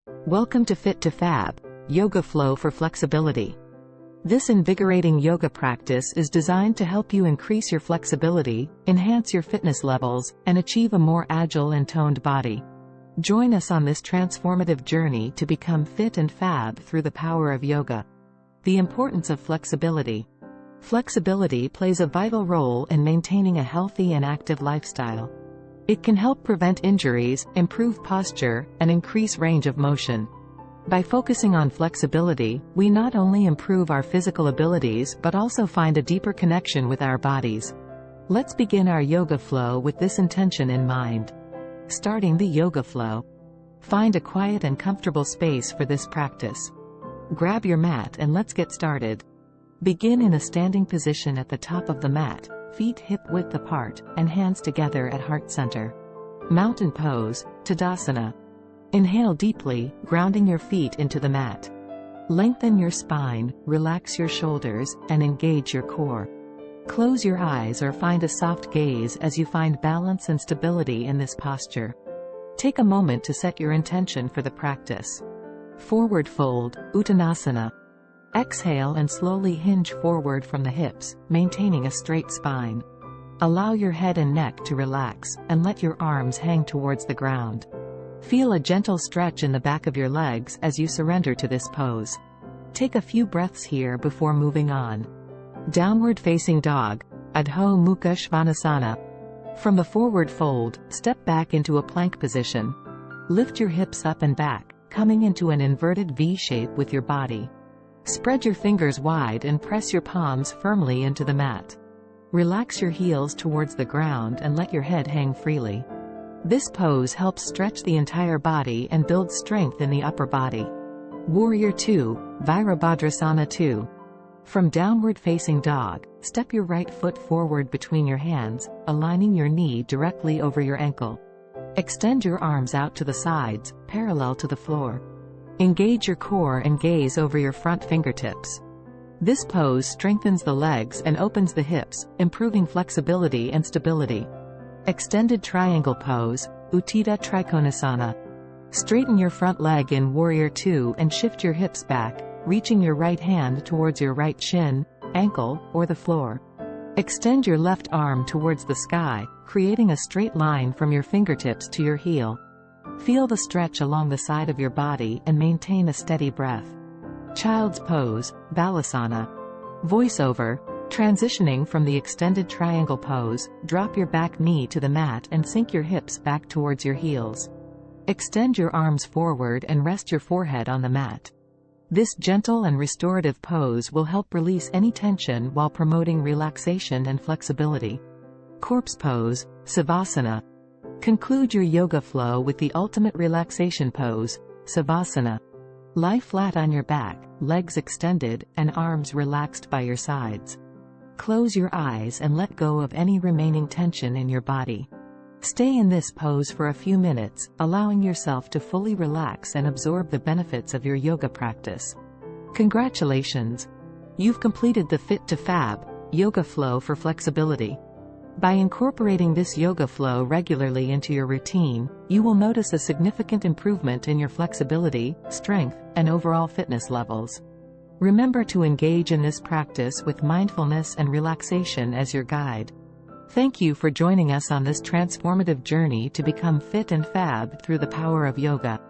Welcome to Fit to Fab, Yoga Flow for Flexibility. This invigorating yoga practice is designed to help you increase your flexibility, enhance your fitness levels, and achieve a more agile and toned body. Join us on this transformative journey to become fit and fab through the power of yoga. The importance of flexibility. Flexibility plays a vital role in maintaining a healthy and active lifestyle. It can help prevent injuries, improve posture, and increase range of motion. By focusing on flexibility, we not only improve our physical abilities but also find a deeper connection with our bodies. Let's begin our yoga flow with this intention in mind. Starting the yoga flow. Find a quiet and comfortable space for this practice. Grab your mat and let's get started. Begin in a standing position at the top of the mat, feet hip-width apart, and hands together at heart center. Mountain pose, Tadasana. Inhale deeply, grounding your feet into the mat. Lengthen your spine, relax your shoulders, and engage your core. Close your eyes or find a soft gaze as you find balance and stability in this posture. Take a moment to set your intention for the practice. Forward fold, Uttanasana. Exhale and slowly hinge forward from the hips, maintaining a straight spine. Allow your head and neck to relax, and let your arms hang towards the ground. Feel a gentle stretch in the back of your legs as you surrender to this pose. Take a few breaths here before moving on. Downward facing dog, Adho Mukha Svanasana. From the forward fold, step back into a plank position. Lift your hips up and back, coming into an inverted V shape with your body. Spread your fingers wide and press your palms firmly into the mat. Relax your heels towards the ground and let your head hang freely. This pose helps stretch the entire body and build strength in the upper body. Warrior 2, Virabhadrasana 2. From downward facing dog, step your right foot forward between your hands, aligning your knee directly over your ankle. Extend your arms out to the sides, parallel to the floor. Engage your core and gaze over your front fingertips. This pose strengthens the legs and opens the hips, improving flexibility and stability. Extended triangle pose, Utthita Trikonasana. Straighten your front leg in Warrior 2 and shift your hips back, reaching your right hand towards your right shin, ankle, or the floor. Extend your left arm towards the sky, creating a straight line from your fingertips to your heel. Feel the stretch along the side of your body and maintain a steady breath. Child's pose, Balasana. Voiceover. Transitioning from the extended triangle pose, drop your back knee to the mat and sink your hips back towards your heels. Extend your arms forward and rest your forehead on the mat. This gentle and restorative pose will help release any tension while promoting relaxation and flexibility. Corpse pose, Savasana. Conclude your yoga flow with the ultimate relaxation pose, Savasana. Lie flat on your back, legs extended, and arms relaxed by your sides. Close your eyes and let go of any remaining tension in your body. Stay in this pose for a few minutes, allowing yourself to fully relax and absorb the benefits of your yoga practice. Congratulations! You've completed the Fit to Fab, Yoga Flow for Flexibility. By incorporating this yoga flow regularly into your routine, you will notice a significant improvement in your flexibility, strength, and overall fitness levels. Remember to engage in this practice with mindfulness and relaxation as your guide. Thank you for joining us on this transformative journey to become fit and fab through the power of yoga.